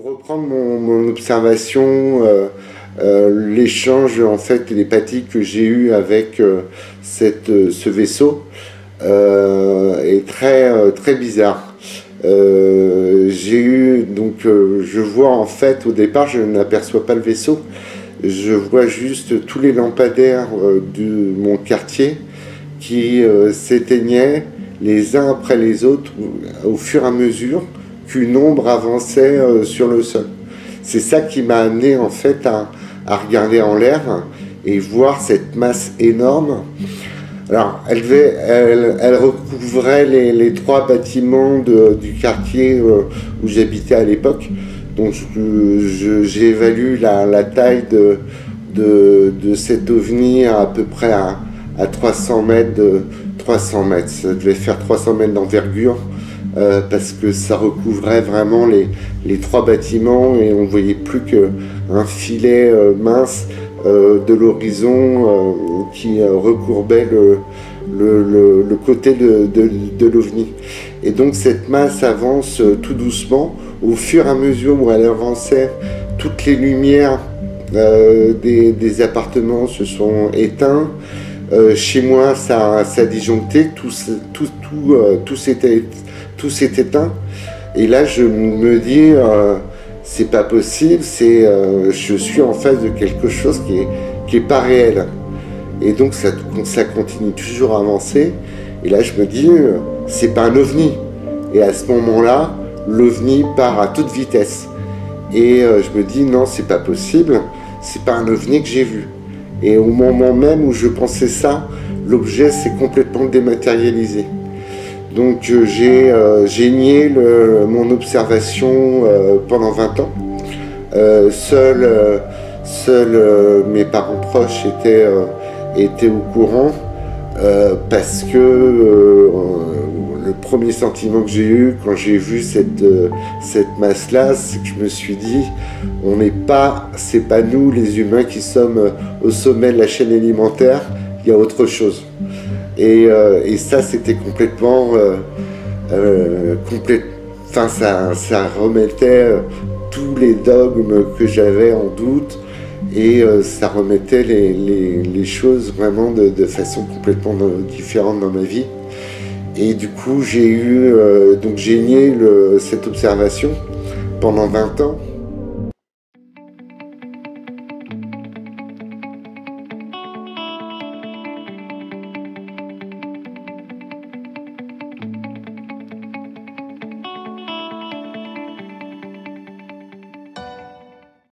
pour reprendre mon observation, l'échange en fait télépathique que j'ai eu avec ce vaisseau est très bizarre. J'ai eu je vois en fait au départ je n'aperçois pas le vaisseau, je vois juste tous les lampadaires de mon quartier qui s'éteignaient les uns après les autres au fur et à mesure qu'une ombre avançait sur le sol. C'est ça qui m'a amené en fait à regarder en l'air et voir cette masse énorme. Alors, elle recouvrait les trois bâtiments du quartier où j'habitais à l'époque. Donc, j'évalue la taille de cet ovni à peu près à 300 mètres. 300 mètres, ça devait faire 300 mètres d'envergure. Parce que ça recouvrait vraiment les trois bâtiments et on ne voyait plus qu'un filet mince de l'horizon qui recourbait le côté de l'OVNI. Et donc cette masse avance tout doucement. Au fur et à mesure où elle avançait, toutes les lumières des appartements se sont éteintes. Chez moi, ça a disjoncté, tout s'est éteint. Et là, je me dis, c'est pas possible, je suis en face de quelque chose qui est pas réel. Et donc, ça continue toujours à avancer. Et là, je me dis, c'est pas un ovni. Et à ce moment-là, l'ovni part à toute vitesse. Et je me dis, non, c'est pas possible, c'est pas un ovni que j'ai vu. Et au moment même où je pensais ça, l'objet s'est complètement dématérialisé. Donc j'ai nié mon observation pendant 20 ans. Seuls mes parents proches étaient au courant parce que le premier sentiment que j'ai eu quand j'ai vu cette masse-là, c'est que je me suis dit, c'est pas nous les humains qui sommes au sommet de la chaîne alimentaire, il y a autre chose. Et ça, c'était complètement, ça remettait tous les dogmes que j'avais en doute et ça remettait les choses vraiment de façon complètement différente dans ma vie. Et du coup, j'ai nié cette observation pendant 20 ans.